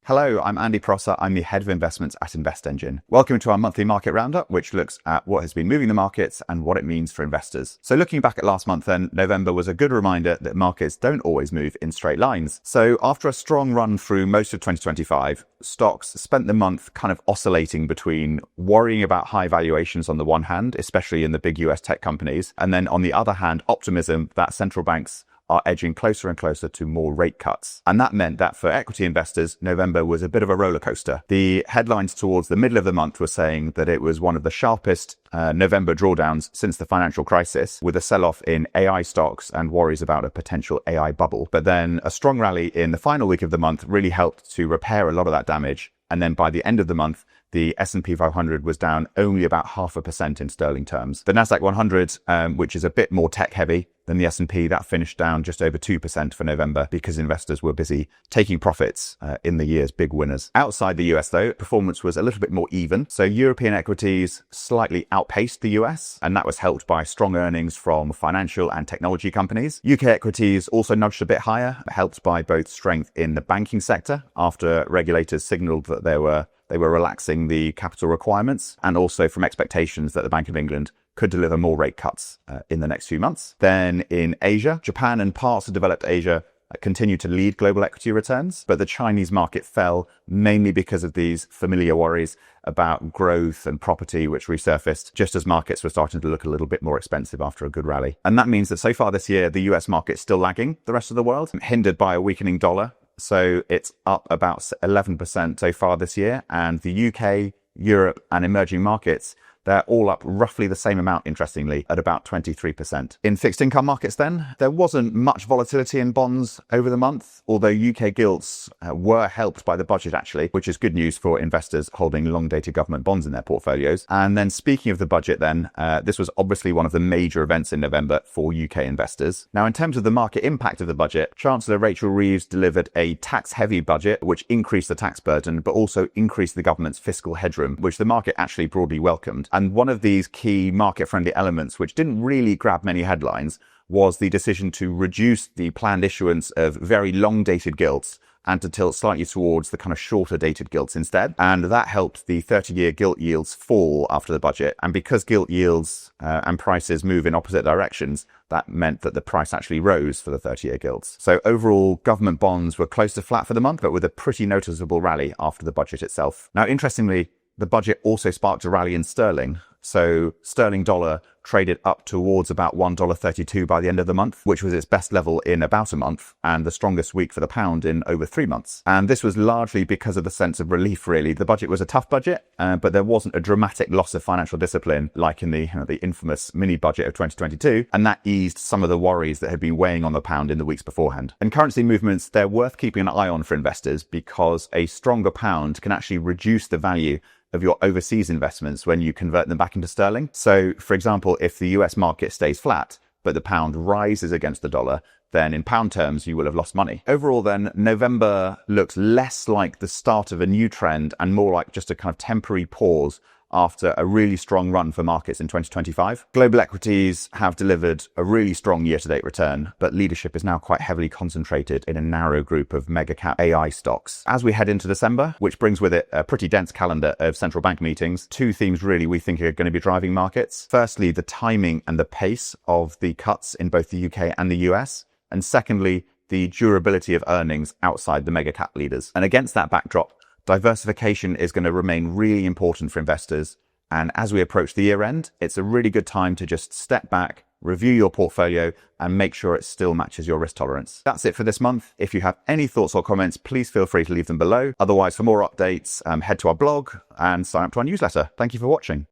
Hello, I'm Andy Prosser. I'm the Head of Investments at InvestEngine. Welcome to our monthly Market Roundup, which looks at what has been moving the markets and what it means for investors. So looking back at last month then, November was a good reminder that markets don't always move in straight lines. So after a strong run through most of 2025, stocks spent the month kind of oscillating between worrying about high valuations on the one hand, especially in the big US tech companies, and then on the other hand, optimism that central banks are edging closer and closer to more rate cuts. And that meant that for equity investors, November was a bit of a roller coaster. The headlines towards the middle of the month were saying that it was one of the sharpest November drawdowns since the financial crisis, with a sell-off in AI stocks and worries about a potential AI bubble. But then a strong rally in the final week of the month really helped to repair a lot of that damage. And then by the end of the month, the S&P 500 was down only about 0.5% in sterling terms. The Nasdaq 100, which is a bit more tech heavy than the S&P, that finished down just over 2% for November because investors were busy taking profits in the year's big winners. Outside the US though, performance was a little bit more even. So European equities slightly outpaced the US, and that was helped by strong earnings from financial and technology companies. UK equities also nudged a bit higher, helped by both strength in the banking sector after regulators signaled that they were relaxing the capital requirements, and also from expectations that the Bank of England could deliver more rate cuts in the next few months. Then in Asia, Japan and parts of developed Asia continue to lead global equity returns, but the Chinese market fell mainly because of these familiar worries about growth and property, which resurfaced just as markets were starting to look a little bit more expensive after a good rally. And that means that so far this year, the US market's still lagging the rest of the world, hindered by a weakening dollar. So it's up about 11% so far this year, and the UK, Europe and emerging markets, they're all up roughly the same amount, interestingly, at about 23%. In fixed income markets then, there wasn't much volatility in bonds over the month, although UK gilts were helped by the budget actually, which is good news for investors holding long-dated government bonds in their portfolios. And then speaking of the budget then, this was obviously one of the major events in November for UK investors. Now, in terms of the market impact of the budget, Chancellor Rachel Reeves delivered a tax-heavy budget, which increased the tax burden, but also increased the government's fiscal headroom, which the market actually broadly welcomed. And one of these key market-friendly elements, which didn't really grab many headlines, was the decision to reduce the planned issuance of very long-dated gilts and to tilt slightly towards the kind of shorter-dated gilts instead. And that helped the 30-year gilt yields fall after the budget. And because gilt yields and prices move in opposite directions, that meant that the price actually rose for the 30-year gilts. So overall, government bonds were close to flat for the month, but with a pretty noticeable rally after the budget itself. Now, interestingly, the budget also sparked a rally in sterling. So sterling dollar traded up towards about $1.32 by the end of the month, which was its best level in about a month and the strongest week for the pound in over 3 months. And this was largely because of the sense of relief, really. The budget was a tough budget, but there wasn't a dramatic loss of financial discipline like in the infamous mini budget of 2022. And that eased some of the worries that had been weighing on the pound in the weeks beforehand. And currency movements, they're worth keeping an eye on for investors because a stronger pound can actually reduce the value of your overseas investments when you convert them back into sterling. So, for example, if the US market stays flat, but the pound rises against the dollar, then in pound terms, you will have lost money. Overall then, November looks less like the start of a new trend and more like just a kind of temporary pause after a really strong run for markets in 2025. Global equities have delivered a really strong year-to-date return, but leadership is now quite heavily concentrated in a narrow group of mega-cap AI stocks. As we head into December, which brings with it a pretty dense calendar of central bank meetings, two themes really we think are going to be driving markets. Firstly, the timing and the pace of the cuts in both the UK and the US. And secondly, the durability of earnings outside the mega-cap leaders. And against that backdrop, diversification is going to remain really important for investors. And as we approach the year end, it's a really good time to just step back, review your portfolio, and make sure it still matches your risk tolerance. That's it for this month. If you have any thoughts or comments, please feel free to leave them below. Otherwise, for more updates, head to our blog and sign up to our newsletter. Thank you for watching.